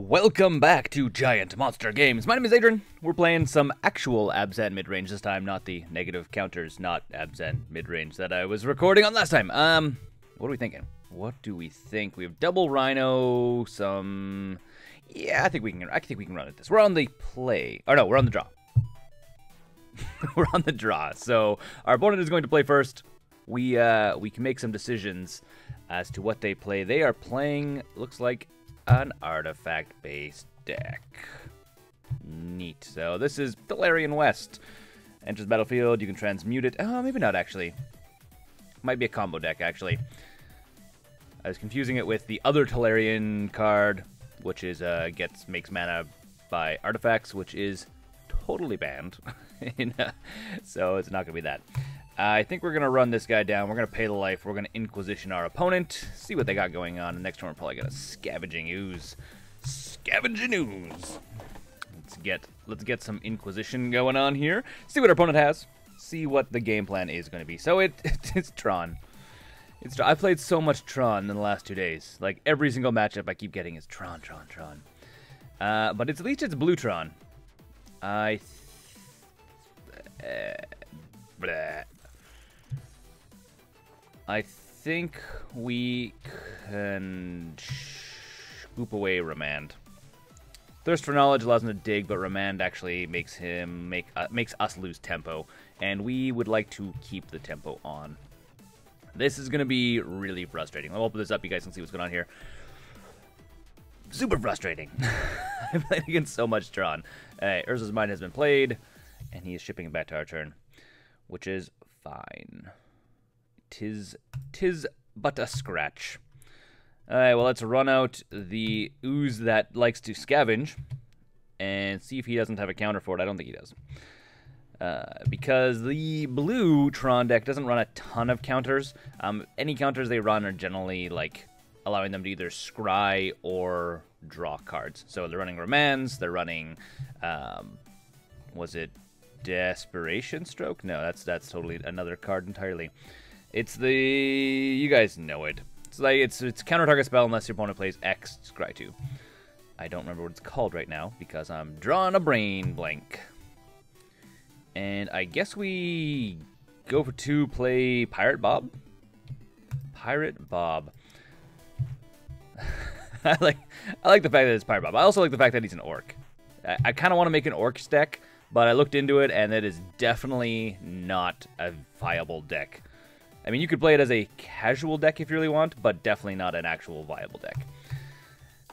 Welcome back to GiantMonsterGames. My name is Adrian. We're playing some actual Abzan Midrange this time, not the negative counters, not Abzan Midrange that I was recording on last time. What are we thinking? What do we think? We have double rhino, some... Yeah, I think we can run at this. We're on the play. Oh no, we're on the draw. We're on the draw. So our opponent is going to play first. We can make some decisions as to what they play. They are playing, looks like, an artifact-based deck. Neat. So this is Tolarian West. Enters battlefield, you can transmute it. Oh, maybe not, actually. Might be a combo deck, actually. I was confusing it with the other Tolarian card, which is makes mana by artifacts, which is totally banned. So it's not going to be that. I think we're going to run this guy down. We're going to pay the life. We're going to Inquisition our opponent. See what they got going on. The next turn we're probably going to Scavenging Ooze. Scavenging Ooze. Let's get some Inquisition going on here. See what our opponent has. See what the game plan is going to be. So it's Tron. I've played so much Tron in the last 2 days. Like, every single matchup I keep getting is Tron. But at least it's blue Tron. I think we can scoop away Remand. Thirst for Knowledge allows him to dig, but Remand actually makes us lose tempo, and we would like to keep the tempo on. This is going to be really frustrating. I'll open this up, you guys can see what's going on here. Super frustrating. I'm playing against so much Tron. Urza's Mind has been played, and he is shipping it back to our turn, which is fine. Tis but a scratch. Alright, well, let's run out the ooze that likes to scavenge and see if he doesn't have a counter for it. I don't think he does. Because the blue Tron deck doesn't run a ton of counters. Any counters they run are generally like allowing them to either scry or draw cards. So they're running Remands, they're running was it Desperation Stroke? No, that's totally another card entirely. It's the... you guys know it. It's like, it's counter target spell unless your opponent plays X Scry 2. I don't remember what it's called right now because I'm drawing a brain blank. And I guess we go for 2, play Pirate Bob? Pirate Bob. I like the fact that it's Pirate Bob. I also like the fact that he's an orc. I kind of want to make an orc deck, but I looked into it and it is definitely not a viable deck. I mean, you could play it as a casual deck if you really want, but definitely not an actual viable deck.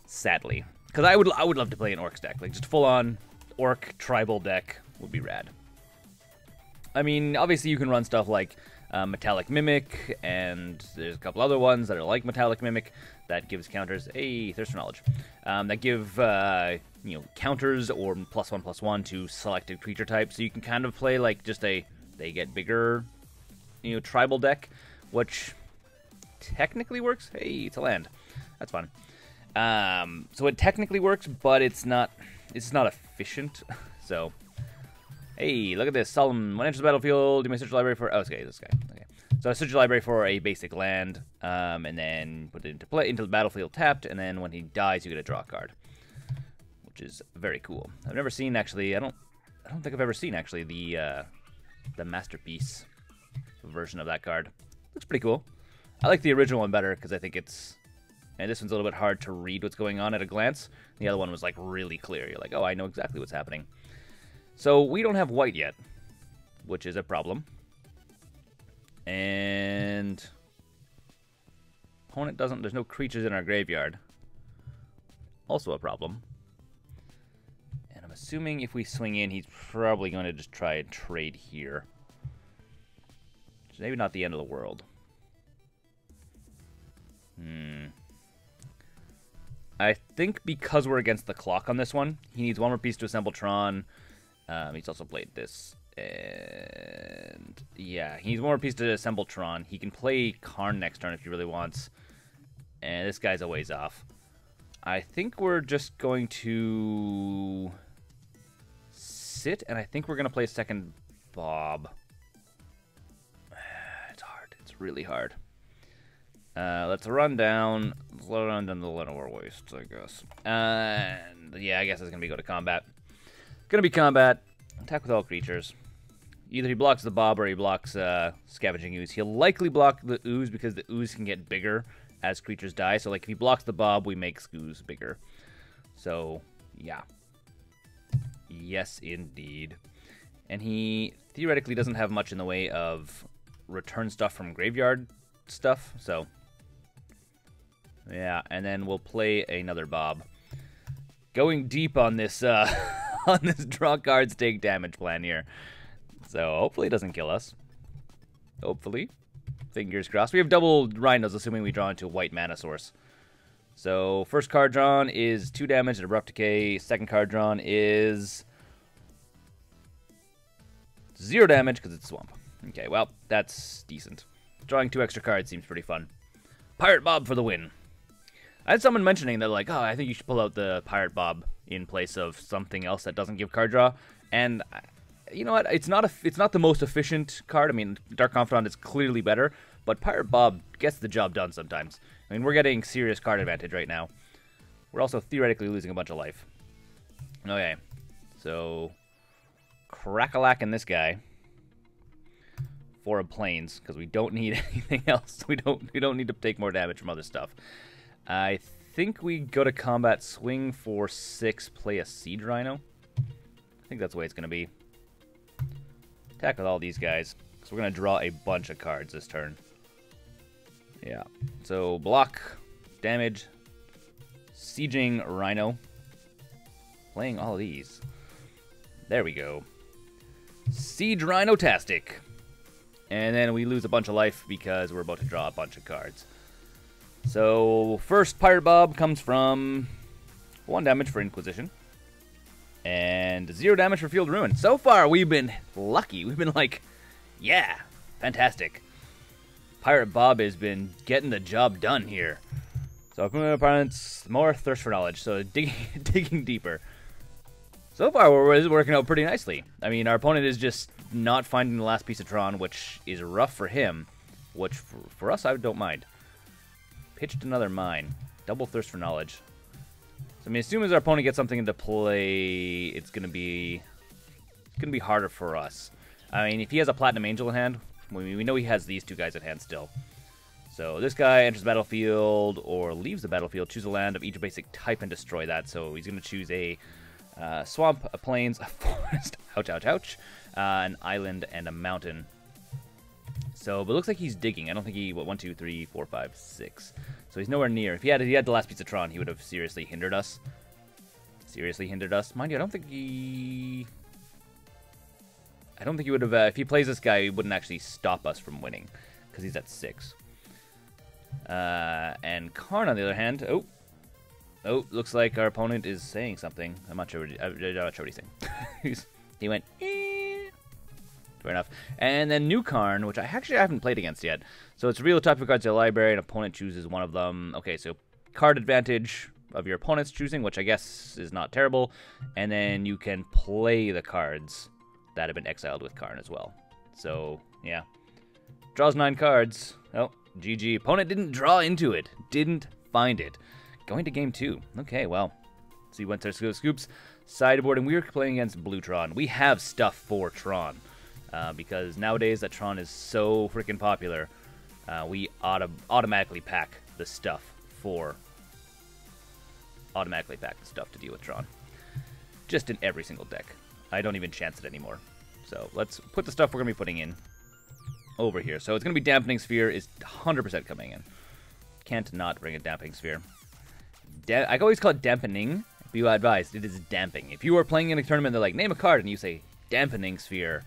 Sadly. Because I would love to play an orc deck. Like, just full-on orc tribal deck would be rad. I mean, obviously you can run stuff like Metallic Mimic, and there's a couple other ones that are like Metallic Mimic that gives counters. Hey, Thirst for Knowledge. That give, counters or +1/+1 to selected creature types. So you can kind of play like just they get bigger... tribal deck, which technically works. Hey, it's a land. That's fun. So it technically works, but it's not efficient. So, hey, look at this. Solemn. When enters the battlefield, you may search your library for... oh, okay, this guy. Okay. So I search your library for a basic land, and then put it into the battlefield tapped, and then when he dies, you get a draw card, which is very cool. I've never seen, actually... I don't think I've ever seen, actually, the Masterpiece version of that card. Looks pretty cool. I like the original one better because I think it's... and this one's a little bit hard to read what's going on at a glance. The other one was like really clear. You're like, oh, I know exactly what's happening. So we don't have white yet, which is a problem. And opponent doesn't... there's no creatures in our graveyard. Also a problem. And I'm assuming if we swing in, he's probably going to just try and trade here. Maybe not the end of the world. I think because we're against the clock on this one, he needs one more piece to assemble Tron. He's also played this. And yeah, he needs one more piece to assemble Tron. He can play Karn next turn if he really wants. And this guy's a ways off. I think we're just going to sit, and I think we're going to play second Bob. Really hard. Let's run down. Slow down the Llanowar Wastes, I guess. And yeah, I guess it's gonna be go to combat. Gonna be combat. Attack with all creatures. Either he blocks the Bob or he blocks Scavenging Ooze. He'll likely block the Ooze because the Ooze can get bigger as creatures die. So like if he blocks the Bob, we make Ooze bigger. So yeah. Yes, indeed. And he theoretically doesn't have much in the way of return stuff from graveyard stuff. So yeah, and then we'll play another Bob. Going deep on this on this draw cards take damage plan here. So hopefully it doesn't kill us. Hopefully. Fingers crossed. We have double rhinos, assuming we draw into a white mana source. So first card drawn is 2 damage at Abrupt Decay. Second card drawn is 0 damage because it's Swamp. Okay, well, that's decent. Drawing 2 extra cards seems pretty fun. Pirate Bob for the win. I had someone mentioning that, like, oh, I think you should pull out the Pirate Bob in place of something else that doesn't give card draw. And you know what? It's not the most efficient card. I mean, Dark Confidant is clearly better, but Pirate Bob gets the job done sometimes. I mean, we're getting serious card advantage right now. We're also theoretically losing a bunch of life. Okay, so crack-a-lack-in this guy for a Plains because we don't need anything else. We don't need to take more damage from other stuff. I think we go to combat, swing for 6, play a Siege Rhino. I think that's the way it's going to be. Attack with all these guys, because we're going to draw a bunch of cards this turn. Yeah. So, block, damage, sieging Rhino. Playing all of these. There we go. Siege Rhino-tastic. And then we lose a bunch of life because we're about to draw a bunch of cards. So, first Pirate Bob comes from 1 damage for Inquisition. And 0 damage for Field Ruin. So far, we've been lucky. We've been like, yeah, fantastic. Pirate Bob has been getting the job done here. So, opponents, more Thirst for Knowledge. So, digging deeper. So far, we're working out pretty nicely. I mean, our opponent is just not finding the last piece of Tron, which is rough for him. Which, for us, I don't mind. Pitched another mine. Double Thirst for Knowledge. I mean, as soon as our opponent gets something into play, it's gonna be harder for us. I mean, if he has a Platinum Angel in hand, we know he has these 2 guys at hand still. So this guy enters the battlefield or leaves the battlefield, choose a land of each basic type and destroy that. So he's gonna choose a swamp, a plains, a forest, ouch, ouch, ouch, an island, and a mountain. So, but it looks like he's digging. I don't think he, 1, 2, 3, 4, 5, 6. So he's nowhere near. If he had the last piece of Tron, he would have seriously hindered us. Mind you, I don't think he would have, if he plays this guy, he wouldn't actually stop us from winning. Because he's at 6. And Karn, on the other hand, oh, looks like our opponent is saying something. I'm not sure what he's saying. He went, fair enough. And then New Karn, which I haven't played against yet. So it's real type of cards to the library, and opponent chooses one of them. Okay, so card advantage of your opponent's choosing, which I guess is not terrible. And then you can play the cards that have been exiled with Karn as well. So, yeah. Draws 9 cards. Oh, GG. Opponent didn't draw into it. Didn't find it. Going to game 2. Okay, well. So he went to Scoops. Sideboard, and we were playing against Blue Tron. We have stuff for Tron. Because nowadays that Tron is so freaking popular, we automatically pack the stuff to deal with Tron. Just in every single deck. I don't even chance it anymore. So let's put the stuff we're going to be putting in over here. So it's going to be Dampening Sphere is 100% coming in. Can't not bring a Dampening Sphere. I always call it Dampening. Be advised, it is damping. If you are playing in a tournament, they're like, name a card, and you say Dampening Sphere.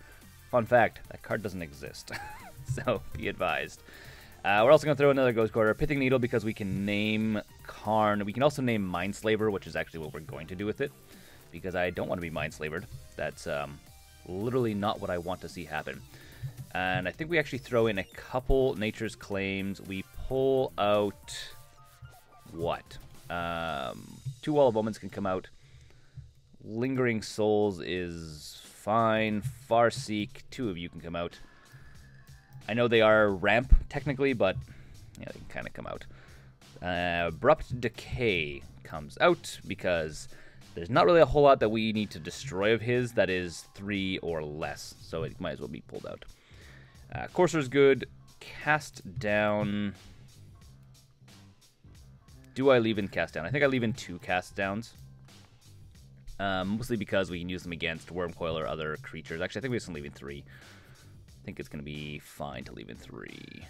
Fun fact, that card doesn't exist. So, be advised. We're also going to throw another Ghost Quarter. Pithing Needle, because we can name Karn. We can also name Mindslaver, which is actually what we're going to do with it. Because I don't want to be Mindslavered. That's literally not what I want to see happen. And I think we actually throw in a couple Nature's Claims. We pull out... what? 2 Wall of Omens can come out. Lingering Souls is... fine. Farseek, 2 of you can come out. I know they are ramp, technically, but Yeah, they can kind of come out. Abrupt Decay comes out because there's not really a whole lot that we need to destroy of his that is 3 or less, so it might as well be pulled out. Courser's good. Cast down. Do I leave in cast down? I think I leave in 2 cast downs. Mostly because we can use them against Wormcoil or other creatures. Actually, I think we're just going to leave in 3. I think it's going to be fine to leave in 3.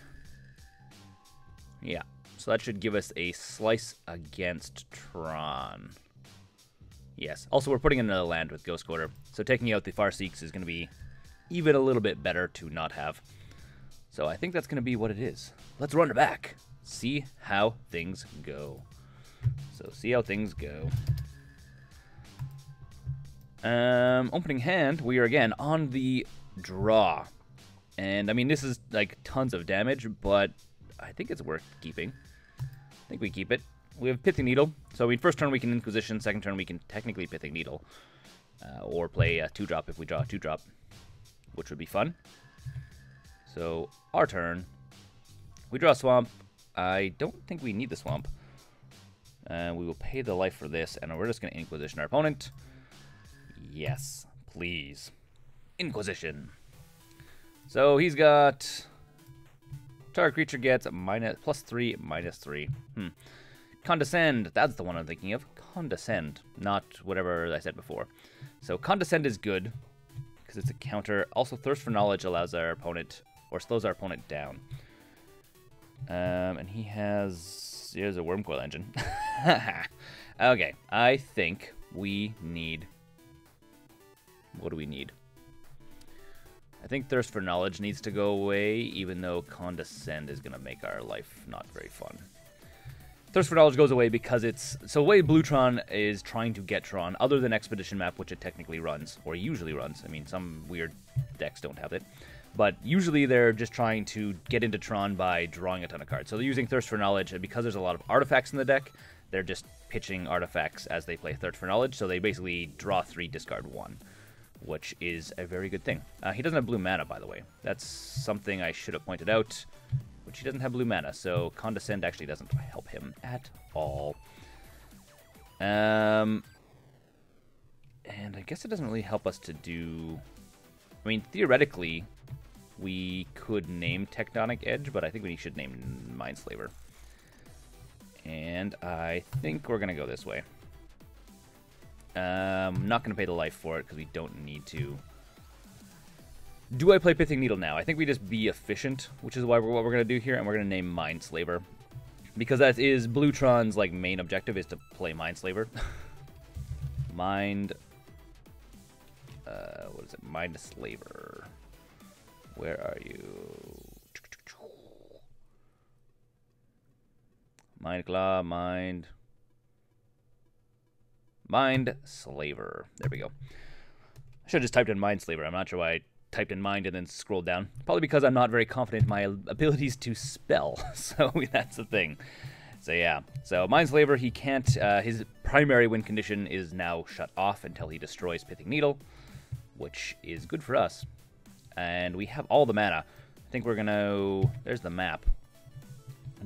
Yeah, so that should give us a slice against Tron. Yes. Also, we're putting in another land with Ghost Quarter, so taking out the Farseeks is going to be even a little bit better to not have. So I think that's going to be what it is. Let's run it back. See how things go. So see how things go. Opening hand, we are again on the draw. And I mean, this is like tons of damage, but I think it's worth keeping. I think we keep it. We have Pithing Needle, so I mean, first turn we can Inquisition, second turn we can technically Pithing Needle. Or play a 2-drop if we draw a 2-drop, which would be fun. So, our turn. We draw a Swamp. I don't think we need the Swamp. We will pay the life for this, and we're just going to Inquisition our opponent. Yes, please. Inquisition. So, he's got... Target creature gets +3, -3. Condescend, that's the one I'm thinking of. Condescend, not whatever I said before. So Condescend is good, because it's a counter. Also, Thirst for Knowledge allows our opponent, or slows our opponent down. And here's a Wormcoil Engine. Okay, I think we need... What do we need? I think Thirst for Knowledge needs to go away, even though Condescend is going to make our life not very fun. Thirst for Knowledge goes away because it's... So the way Blue Tron is trying to get Tron, other than Expedition Map, which it technically runs, or usually runs. I mean, some weird decks don't have it. But usually they're just trying to get into Tron by drawing a ton of cards. So they're using Thirst for Knowledge, and because there's a lot of artifacts in the deck, they're just pitching artifacts as they play Thirst for Knowledge. So they basically draw 3, discard 1, which is a very good thing. He doesn't have blue mana, by the way. That's something I should have pointed out. Which he doesn't have blue mana, so Condescend actually doesn't help him at all. And I guess it doesn't really help us to do... I mean, theoretically, we could name Tectonic Edge, but I think we should name Mindslaver. And I think we're going to go this way. I'm not going to pay the life for it, because we don't need to... Do I play Pithing Needle now? I think we just be efficient, which is what we're going to do here, and we're going to name Mindslaver. Because that is Blutron's like main objective, is to play Mindslaver. What is it? Mindslaver. Where are you? Mindclaw, Mindslaver. There we go. I should have just typed in Mindslaver. I'm not sure why I typed in Mind and then scrolled down. Probably because I'm not very confident in my abilities to spell. So that's the thing. So yeah. So Mindslaver, he can't... his primary win condition is now shut off until he destroys Pithing Needle, which is good for us. And we have all the mana. I think we're going to... There's the map.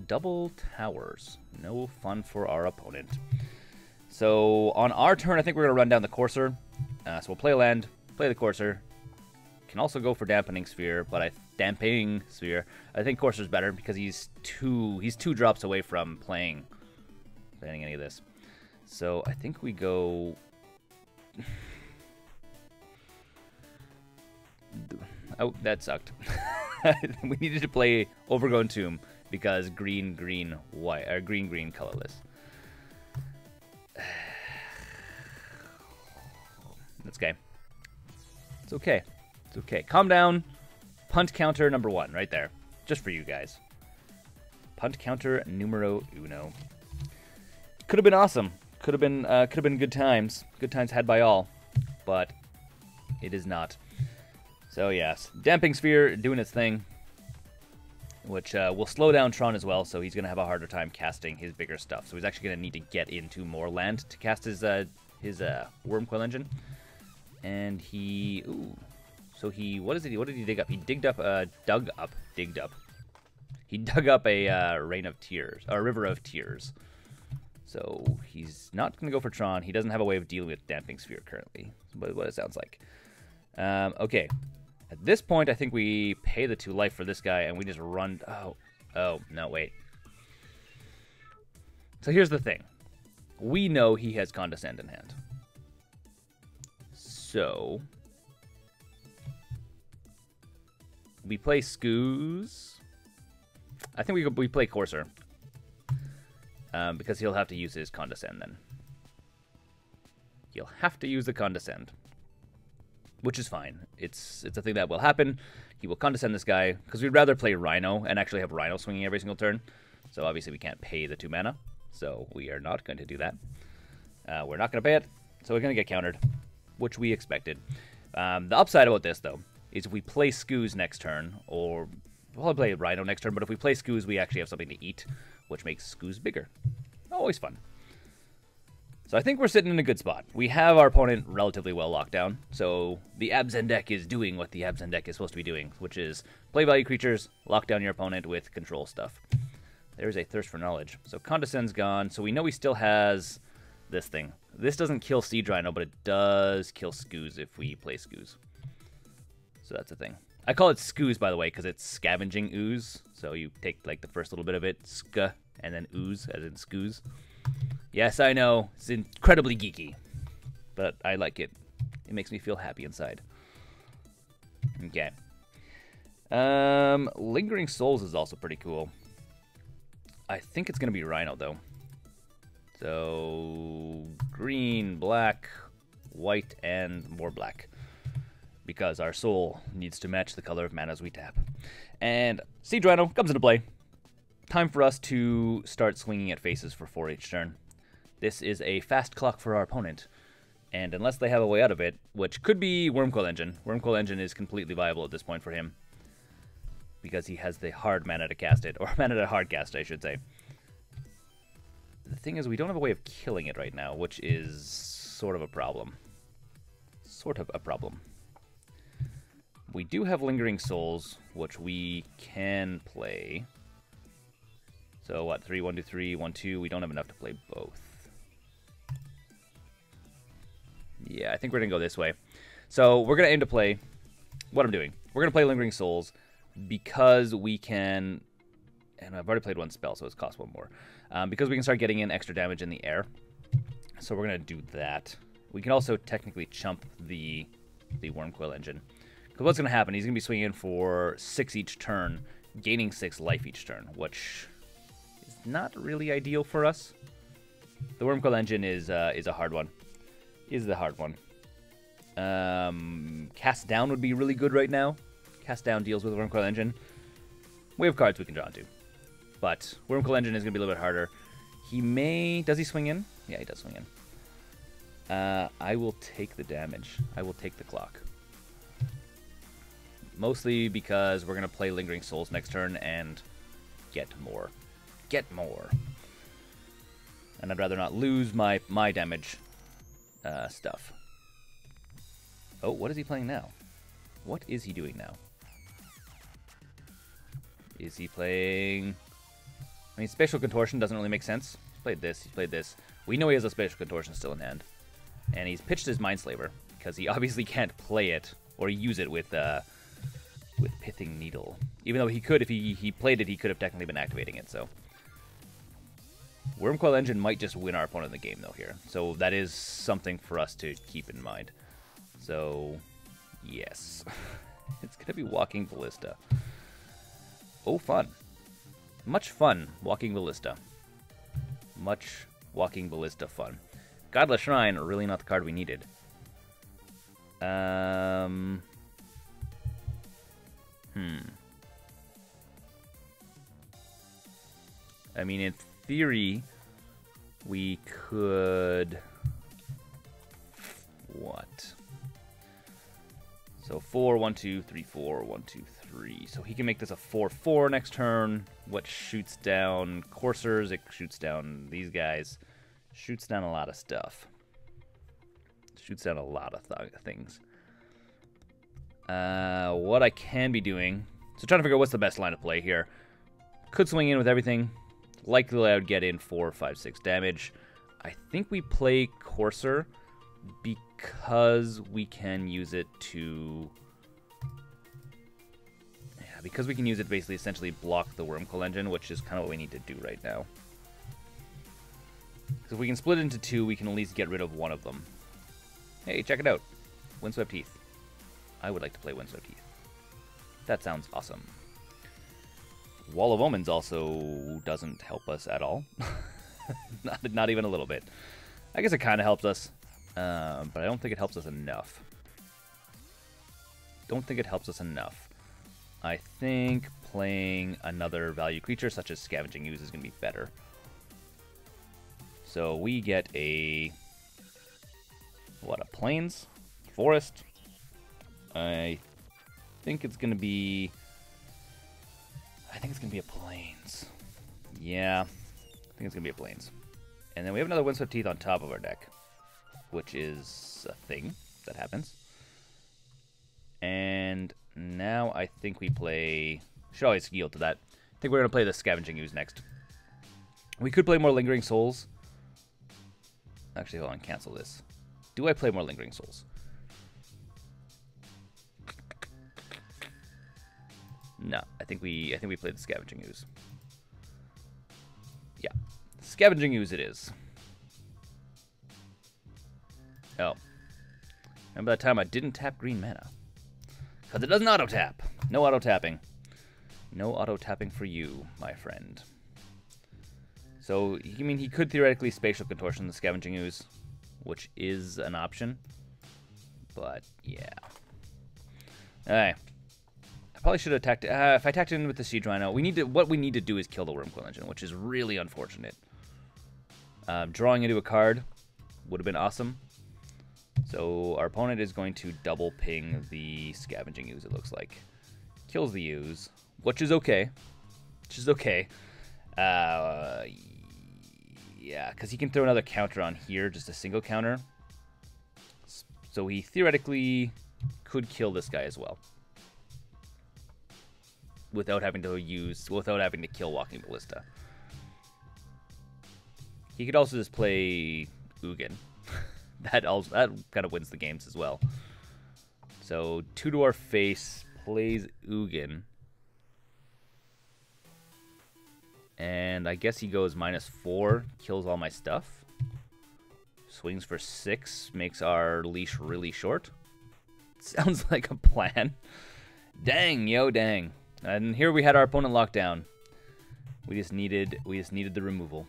Double towers. No fun for our opponent. So on our turn, I think we're going to run down the Courser. So we'll play a land, play the Courser. Can also go for Dampening Sphere, but I think Courser's better because he's two drops away from playing any of this. So I think we go... Oh, that sucked. We needed to play Overgrown Tomb because green, white, or green, colorless. That's okay. It's okay. It's okay. Calm down. Punt counter number 1 right there. Just for you guys. Punt counter numero uno. Could have been awesome. Could have been good times. Good times had by all. But it is not. So yes. Damping Sphere doing its thing. Which will slow down Tron as well, so he's going to have a harder time casting his bigger stuff. So he's actually going to need to get into more land to cast his Wormcoil Engine. And he... Ooh. So he... What did he dig up? He digged up... Digged up. He dug up a Rain of Tears, or River of Tears. So he's not going to go for Tron. He doesn't have a way of dealing with Damping Sphere currently, but what it sounds like. Okay. At this point, I think we pay the 2 life for this guy, and we just run... Oh, no, wait. So here's the thing. We know he has Condescend in hand. So... we play Skoos. I think we play Courser. Because he'll have to use his Condescend then. He'll have to use the Condescend. Which is fine. It's a thing that will happen. He will Condescend this guy, because we'd rather play Rhino and actually have Rhino swinging every single turn. So obviously we can't pay the 2 mana. So we are not going to do that. We're not going to pay it. So we're going to get countered, which we expected. The upside about this, though, is if we play Skoos next turn, or we'll probably play Rhino next turn, but if we play Skoos, we actually have something to eat, which makes Skoos bigger. Always fun. So I think we're sitting in a good spot. We have our opponent relatively well locked down, so the Abzan deck is doing what the Abzan deck is supposed to be doing, which is play value creatures, lock down your opponent with control stuff. There's a Thirst for Knowledge. So Condescend's gone, so we know he still has this thing. This doesn't kill Siege Rhino, but it does kill Skoos if we play Skoos. So that's a thing. I call it Skoos, by the way, because it's Scavenging Ooze. So you take like the first little bit of it, Ska, and then Ooze, as in Skoos. Yes, I know, it's incredibly geeky, but I like it. It makes me feel happy inside. Okay. Lingering Souls is also pretty cool. I think it's going to be Rhino, though. So, green, black, white, and more black. Because our soul needs to match the color of manas we tap. And Siege Rhino comes into play. Time for us to start swinging at faces for 4 each turn. This is a fast clock for our opponent. And unless they have a way out of it, which could be Wormcoil Engine. Wormcoil Engine is completely viable at this point for him. Because he has the hard mana to cast it. Or mana to hard cast, I should say. The thing is, we don't have a way of killing it right now, which is sort of a problem. Sort of a problem. We do have Lingering Souls, which we can play. So what, 3, 1, 2, 3, 1, 2. We don't have enough to play both. Yeah, I think we're going to go this way. So we're going to aim to play what I'm doing. We're going to play Lingering Souls because we can... And I've already played 1 spell, so it's cost 1 more. Because we can start getting in extra damage in the air. So we're going to do that. We can also technically chump the Wormcoil Engine. Because what's going to happen, he's going to be swinging for 6 each turn, gaining 6 life each turn, which is not really ideal for us. The Wormcoil Engine is a hard one. Is the hard one. Cast Down would be really good right now. Cast Down deals with the Wormcoil Engine. We have cards we can draw into. But Wormcoil Engine is going to be a little bit harder. He may... Does he swing in? Yeah, he does swing in. I will take the damage. I will take the clock. Mostly because we're going to play Lingering Souls next turn and get more. Get more. And I'd rather not lose my damage stuff. Oh, what is he playing now? What is he doing now? Is he playing... I mean, Spatial Contortion doesn't really make sense. He's played this, he's played this. We know he has a Spatial Contortion still in hand. And he's pitched his Mindslaver, because he obviously can't play it or use it with Pithing Needle. Even though he could, if he played it, he could have technically been activating it, so... Wormcoil Engine might just win our opponent in the game, though, here. So that is something for us to keep in mind. So, yes. It's going to be Walking Ballista. Oh, fun. Much fun, Walking Ballista. Much Walking Ballista fun. Godless Shrine, really not the card we needed. I mean, in theory, we could... What? So 4, 1, 2, 3, 4, 1, 2, 3. So he can make this a 4/4 next turn. What shoots down coursers? It shoots down these guys. Shoots down a lot of stuff. Shoots down a lot of things. What I can be doing... So trying to figure out what's the best line of play here. Could swing in with everything. Likely I would get in 4, 5, 6 damage. I think we play Courser because we can use it to... Yeah, because we can use it to basically essentially block the Wormcoil Engine, which is kind of what we need to do right now. So if we can split it into 2, we can at least get rid of one of them. Hey, check it out. Windswept Heath. I would like to play Windswept Heath. That sounds awesome. Wall of Omens also doesn't help us at all. not even a little bit. I guess it kind of helps us, but I don't think it helps us enough. I think playing another value creature such as Scavenging Ooze is going to be better. So we get a... what, a Plains? Forest? I think it's going to be... I think it's going to be a Plains. Yeah, I think it's going to be a Plains. And then we have another Windswept Teeth on top of our deck, which is a thing that happens. And now I think we play... should always yield to that. I think we're going to play the Scavenging Ooze next. We could play more Lingering Souls. Actually, hold on, cancel this. Do I play more Lingering Souls? No, I think we played the Scavenging Ooze. Yeah, Scavenging Ooze it is. Oh, remember that time I didn't tap green mana? Because it doesn't auto tap. No auto tapping. No auto tapping for you, my friend. So, I mean, he could theoretically Spatial Contortion the Scavenging Ooze, which is an option. But yeah. Alright. Probably should have attacked. If I attacked in with the Siege Rhino, what we need to do is kill the Wormcoil Engine, which is really unfortunate. Drawing into a card would have been awesome. So our opponent is going to double ping the Scavenging Ooze, it looks like. Kills the Ooze, which is okay. Yeah, because he can throw another counter on here, just a single counter. So he theoretically could kill this guy as well. Without having to kill Walking Ballista. He could also just play Ugin. that kind of wins the games as well. So 2 to our face, plays Ugin. And I guess he goes -4, kills all my stuff. Swings for 6, makes our leash really short. Sounds like a plan. Dang, yo, dang. And here we had our opponent locked down. We just needed the removal.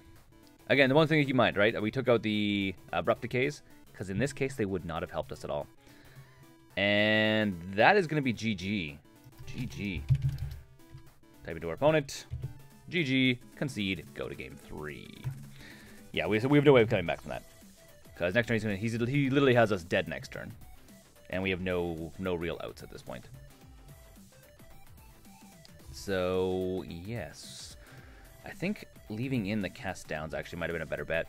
Again, the one thing to keep in mind, right? We took out the Abrupt Decays, because in this case they would not have helped us at all. And that is going to be GG. GG. Type into our opponent. GG. Concede. Go to game 3. Yeah, we have no way of coming back from that. Because next turn he literally has us dead next turn, and we have no real outs at this point. So, yes. I think leaving in the cast downs actually might have been a better bet.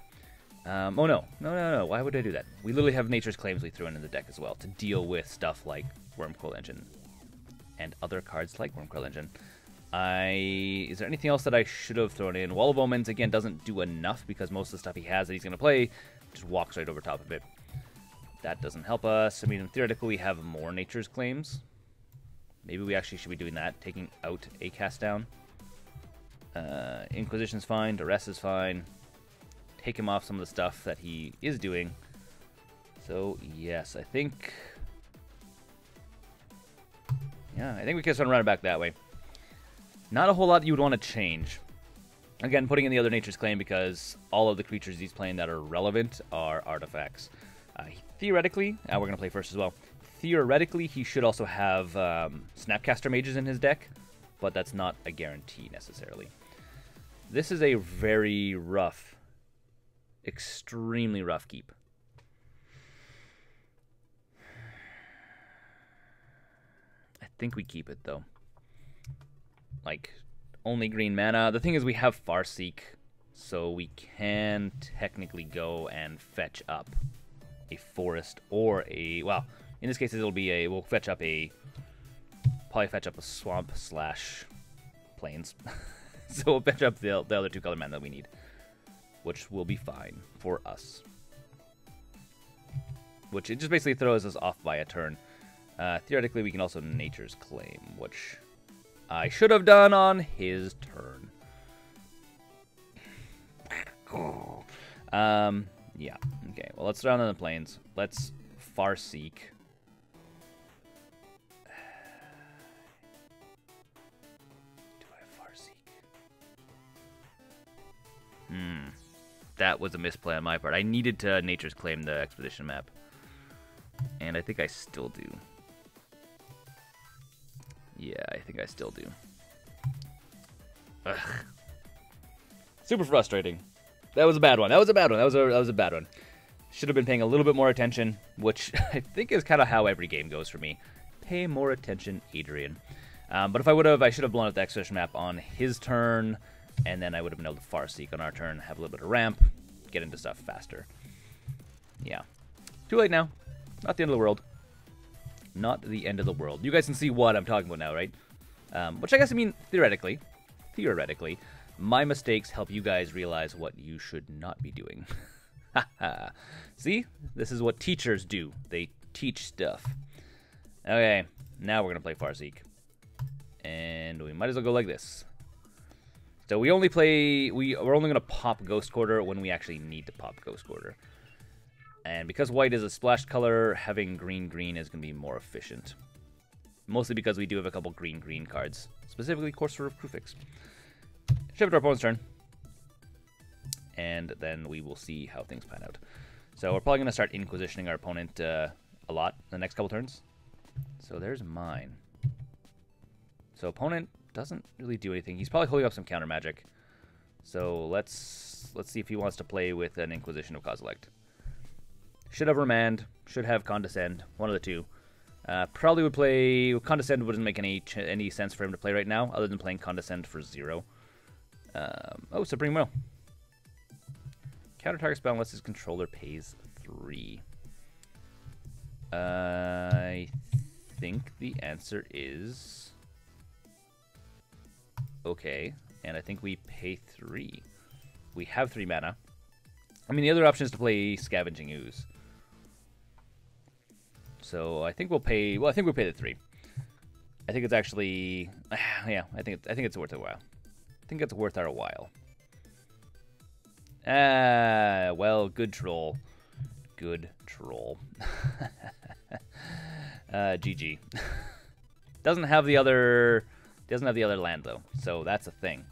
Oh, no. No. Why would I do that? We literally have Nature's Claims we threw in the deck as well to deal with stuff like Wormcoil Engine and other cards like Wormcoil Engine. Is there anything else that I should have thrown in? Wall of Omens, again, doesn't do enough because most of the stuff he has that he's going to play just walks right over top of it. That doesn't help us. I mean, theoretically, we have more Nature's Claims. Maybe we actually should be doing that, taking out a cast down. Inquisition's fine, Duress is fine. Take him off some of the stuff that he is doing. So, yes, I think... yeah, I think we can just run it back that way. Not a whole lot you would want to change. Again, putting in the other Nature's Claim because all of the creatures he's playing that are relevant are artifacts. Theoretically, we're going to play first as well. Theoretically, he should also have Snapcaster Mages in his deck, but that's not a guarantee necessarily. This is a very rough, extremely rough keep. I think we keep it, though. Like, only green mana. The thing is, we have Farseek, so we can technically go and fetch up a forest or a... well, in this case, it'll be a... we'll fetch up a... probably fetch up a swamp / plains. So we'll bench up the other 2 color mana that we need, which will be fine for us. Which it just basically throws us off by a turn. Theoretically, we can also Nature's Claim, which I should have done on his turn. Yeah. Okay, well, let's throw down on the plains. Let's Farseek. Do I have Farseek? That was a misplay on my part. I needed to Nature's Claim the Expedition map. And I think I still do. Yeah, I think I still do. Ugh. Super frustrating. That was a bad one. That was a bad one. That was a bad one. Should have been paying a little bit more attention, which I think is kind of how every game goes for me. Pay more attention, Adrian. But if I would have, I should have blown up the Expedition map on his turn, and then I would have been able to Farseek on our turn, have a little bit of ramp, get into stuff faster. Yeah. Too late now. Not the end of the world. Not the end of the world. You guys can see what I'm talking about now, right? Which I guess I mean, theoretically, my mistakes help you guys realize what you should not be doing. See? This is what teachers do. They teach stuff. Okay, now we're going to play Farseek. And we might as well go like this. So we're only going to pop Ghost Quarter when we actually need to pop Ghost Quarter. And because white is a splash color, having green is going to be more efficient. Mostly because we do have a couple green cards. Specifically, Courser of Krufix. Shift to our opponent's turn. And then we will see how things pan out. So we're probably going to start Inquisitioning our opponent a lot in the next couple turns. So there's mine. So opponent doesn't really do anything. He's probably holding up some counter magic. So let's see if he wants to play with an Inquisition of Kozilek. Should have Remand. Should have Condescend. One of the two. Probably would play... Condescend wouldn't make any sense for him to play right now, other than playing Condescend for 0. Oh, Supreme Will. Counter target spell unless his controller pays 3. I think the answer is... Okay. And I think we pay 3. We have 3 mana. I mean, the other option is to play Scavenging Ooze. So I think we'll pay... Well, I think we'll pay the 3. I think it's actually... Yeah, I think it's worth a while. I think it's worth our while. Well, good troll. Good troll. GG. Doesn't have the other land though, so that's a thing.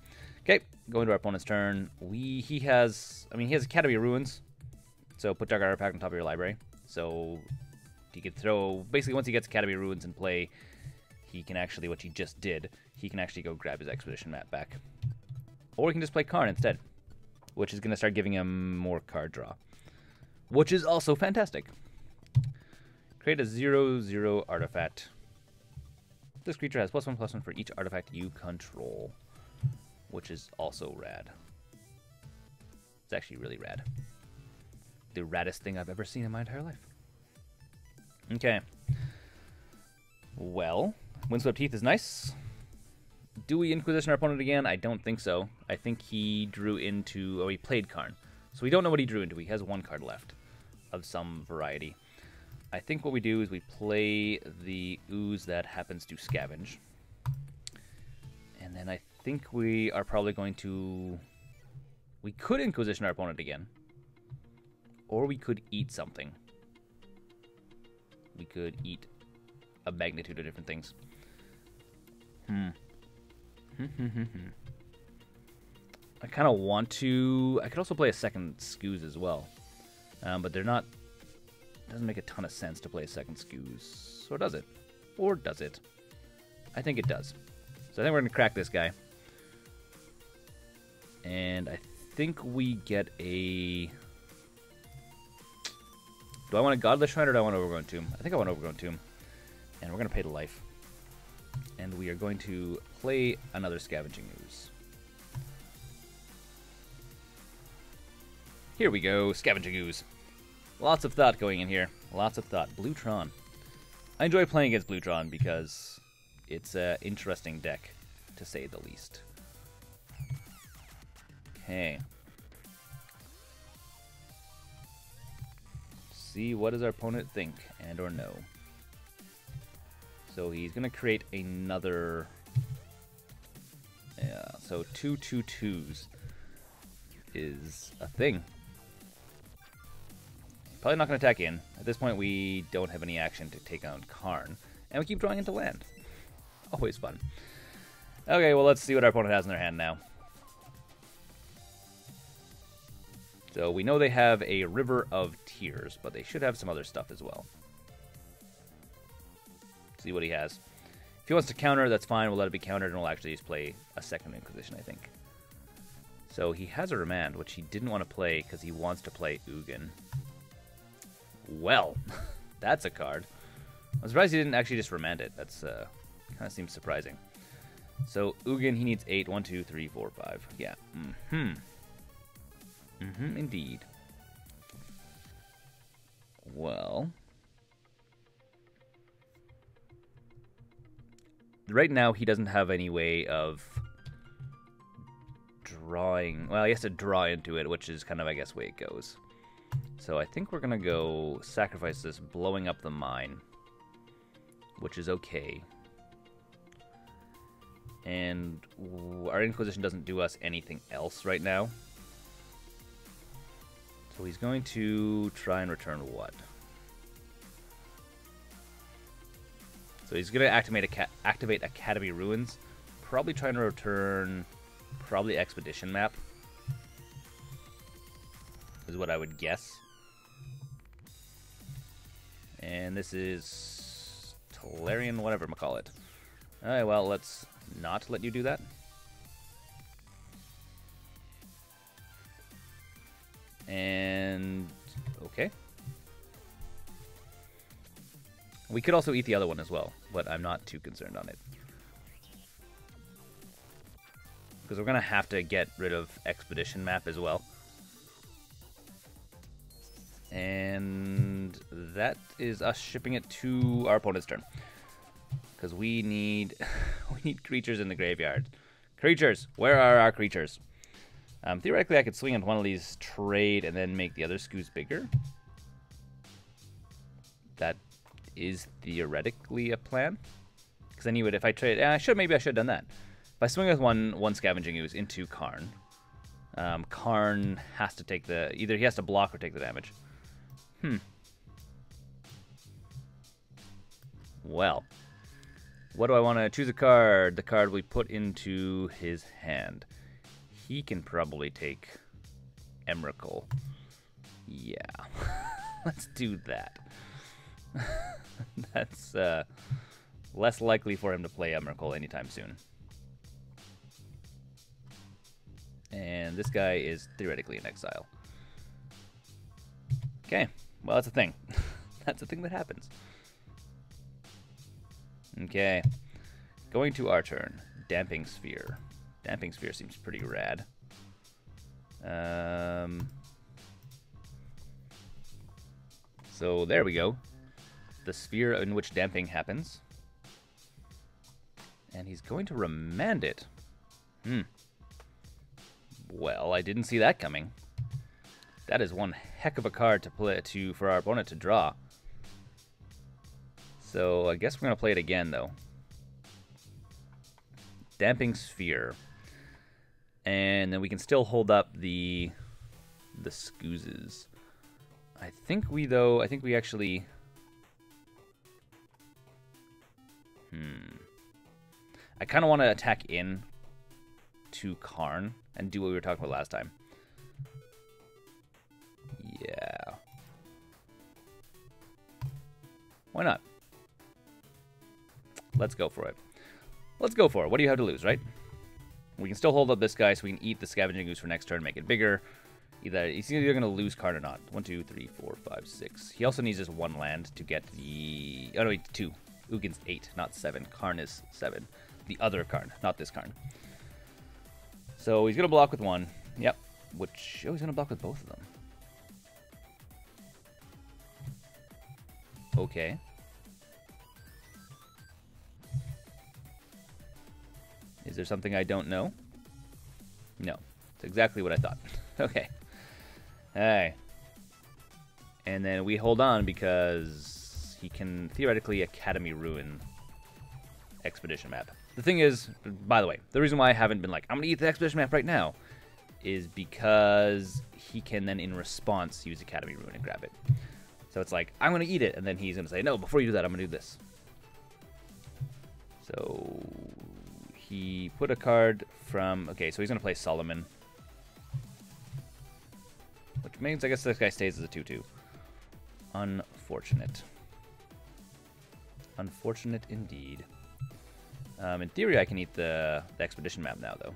Okay, going to our opponent's turn. He has Academy of Ruins, so put Dark Artifact on top of your library. So he could throw basically once he gets Academy of Ruins in play, he can actually what he just did. He can actually go grab his Expedition map back, or he can just play Karn instead, which is going to start giving him more card draw, which is also fantastic. Create a 0/0 artifact. This creature has +1/+1 for each artifact you control, which is also rad. It's actually really rad. The raddest thing I've ever seen in my entire life. Okay. Well, Windswept Heath is nice. Do we Inquisition our opponent again? I don't think so. I think he drew into... Oh, he played Karn. So we don't know what he drew into. He has 1 card left of some variety. I think what we do is we play the Ooze that happens to scavenge. And then I think we are probably going to... We could Inquisition our opponent again. Or we could eat something. We could eat a magnitude of different things. I kind of want to... I could also play a second Skooz as well. But they're not... Doesn't make a ton of sense to play a second Skooz. Or does it? Or does it? I think it does. So I think we're going to crack this guy. And I think we get a... Do I want a Godless Shrine or do I want Overgrown Tomb? I think I want Overgrown Tomb. And we're going to pay the life. And we are going to play another Scavenging Ooze. Here we go, Scavenging Ooze. Lots of thought going in here. Lots of thought. Blue Tron. I enjoy playing against Blue Tron because it's an interesting deck, to say the least. Okay. See, what does our opponent think, and or no? So he's going to create another... Yeah, so 2/2/2s is a thing. Probably not going to attack in. At this point, we don't have any action to take on Karn. And we keep drawing into land. Always fun. Okay, well, let's see what our opponent has in their hand now. So we know they have a River of Tears, but they should have some other stuff as well. See what he has. If he wants to counter, that's fine. We'll let it be countered, and we'll actually just play a second Inquisition, I think. So he has a Remand, which he didn't want to play because he wants to play Ugin. Well, that's a card. I'm surprised he didn't actually just Remand it. That's kind of seems surprising. So Ugin, he needs 8. 1, 2, 3, 4, 5. Yeah. Indeed. Well, right now he doesn't have any way of drawing. Well, he has to draw into it, which is kind of, I guess, way it goes. So I think we're gonna go sacrifice this, blowing up the mine, which is okay. And our Inquisition doesn't do us anything else right now. So he's going to try and return what? So he's going to activate Academy Ruins. Probably trying to return Expedition Map. Is what I would guess. And this is Tolarian, whatever I'm going to call it. Alright, well, let's not let you do that. And okay. We could also eat the other one as well, but I'm not too concerned on it. Because we're going to have to get rid of Expedition Map as well. And that is us shipping it to our opponent's turn. Because we need creatures in the graveyard. Creatures! Where are our creatures? Theoretically, I could swing into one of these, trade, and then make the other scoos bigger. That is theoretically a plan. Because then you would, if I trade, maybe I should have done that. If I swing with one Scavenging Ooze into Karn, Karn has to take either he has to block or take the damage. Well, what do I want to choose? A card. The card we put into his hand. He can probably take Emrakul. Yeah. Let's do that. That's less likely for him to play Emrakul anytime soon. And this guy is theoretically in exile. Okay. Well, that's a thing. That's a thing that happens. Okay. Going to our turn. Damping Sphere. Damping Sphere seems pretty rad. So there we go. The sphere in which damping happens. And he's going to remand it. Well, I didn't see that coming. That is one heck of a card to play for our opponent to draw. So I guess we're going to play it again, though. Damping Sphere. And then we can still hold up the scoozes. I think we actually... I kind of want to attack in to Karn and do what we were talking about last time. Yeah. Why not? Let's go for it. Let's go for it. What do you have to lose, right? We can still hold up this guy so we can eat the Scavenging Ooze for next turn, make it bigger. He's either going to lose Karn or not. 1, 2, 3, 4, 5, 6. He also needs just one land to get the... Oh, no, wait, 2. Ugin's 8, not 7. Karn is 7. The other Karn, not this Karn. So he's going to block with one. Yep. Which... Oh, he's going to block with both of them. Okay. Is there something I don't know? No. That's exactly what I thought. Okay. Hey. And then we hold on because he can theoretically Academy Ruin Expedition map. The thing is, by the way, the reason why I haven't been like, I'm going to eat the Expedition map right now, is because he can then, in response, use Academy Ruin and grab it. So it's like, I'm going to eat it, and then he's going to say, no, before you do that, I'm going to do this. So he put a card from... Okay, so he's going to play Solomon. Which means, I guess, this guy stays as a 2-2. Unfortunate. Unfortunate indeed. In theory, I can eat the Expedition map now, though.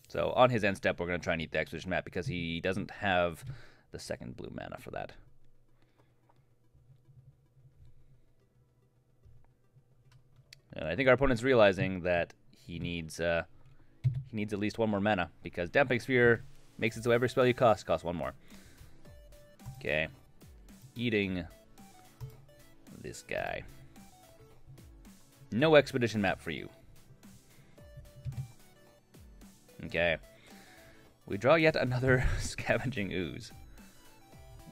So on his end step, we're going to try and eat the Expedition map because he doesn't have the second blue mana for that. And I think our opponent's realizing that he needs at least one more mana because Damping Sphere makes it so every spell you costs one more. Okay. Eating this guy. No Expedition map for you. Okay. We draw yet another Scavenging Ooze,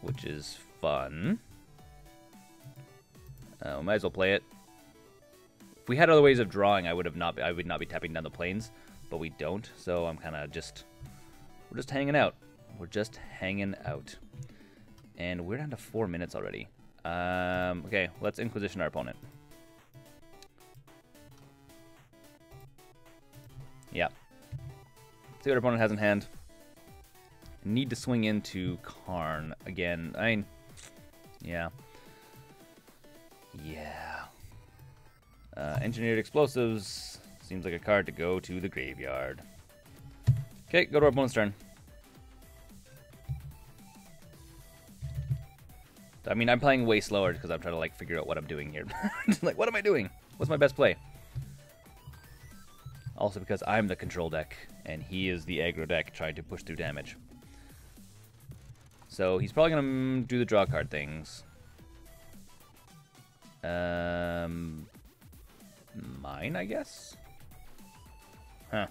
which is fun. We might as well play it. If we had other ways of drawing, I would not be tapping down the plains, but we don't. So I'm kind of we're just hanging out. We're just hanging out, and we're down to 4 minutes already. Okay, let's Inquisition our opponent. Yeah. See what our opponent has in hand. Need to swing into Karn again. I mean, yeah. Yeah. Engineered Explosives seems like a card to go to the graveyard. Okay, go to our opponent's turn. I mean, I'm playing way slower because I'm trying to like figure out what I'm doing here. Like, what am I doing? What's my best play? Also because I'm the control deck, and he is the aggro deck trying to push through damage. So he's probably going to do the draw card things. Mine, I guess? Huh.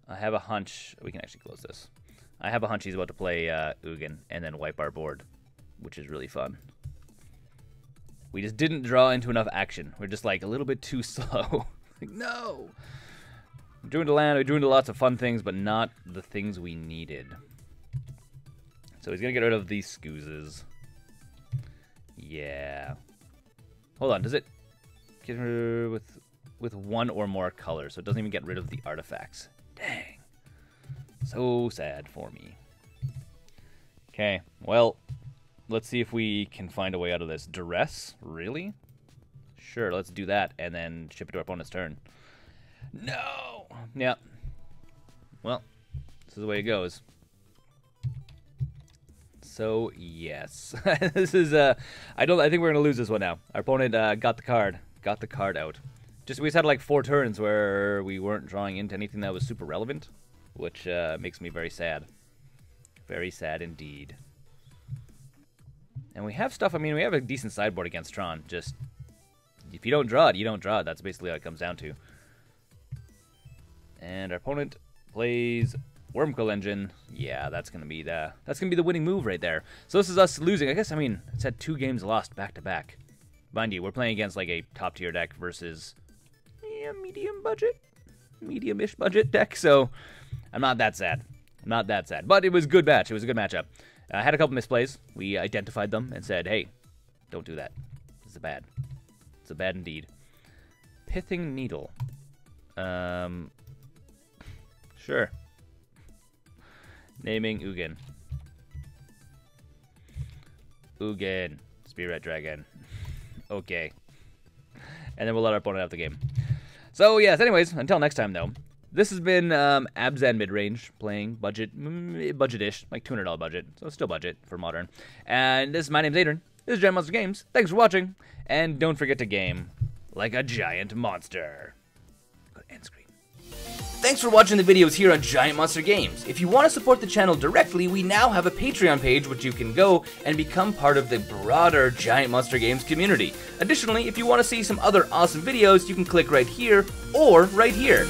I have a hunch. We can actually close this. I have a hunch he's about to play Ugin and then wipe our board, which is really fun. We just didn't draw into enough action. We're just like a little bit too slow. Like, no! We drew into land, we drew into lots of fun things, but not the things we needed. So he's gonna get rid of these scoozes. Yeah. Hold on, does it get rid with one or more colors? So it doesn't even get rid of the artifacts. Dang. So sad for me. Okay, well, let's see if we can find a way out of this. Duress? Really? Sure, let's do that and then ship it to our opponent's turn. No! Yeah. Well, this is the way it goes. So, yes. This is, I think we're going to lose this one now. Our opponent got the card out. We just had like 4 turns where we weren't drawing into anything that was super relevant, which makes me very sad. Very sad indeed. And we have stuff, I mean, we have a decent sideboard against Tron. Just, if you don't draw it, you don't draw it. That's basically what it comes down to. And our opponent plays Wormcoil Engine. Yeah, that's gonna be the winning move right there. So this is us losing. I guess, I mean, it's had 2 games lost back to back. Mind you, we're playing against like a top tier deck versus medium-ish budget deck. So I'm not that sad. But it was a good match. It was a good matchup. I had a couple misplays. We identified them and said, hey, don't do that. This is bad. It's a bad indeed. Pithing Needle. Sure. Naming Ugin. Ugin. Spirit Dragon. Okay. And then we'll let our opponent have the game. So, yes, anyways, until next time, though. This has been Abzan Midrange, playing budget-ish, like $200 budget, so still budget for Modern. And my name's Adrian. This is GiantMonsterGames. Thanks for watching, and don't forget to game like a giant monster. Go to end screen. Thanks for watching the videos here on Giant Monster Games. If you want to support the channel directly, we now have a Patreon page which you can go and become part of the broader Giant Monster Games community. Additionally, if you want to see some other awesome videos, you can click right here or right here.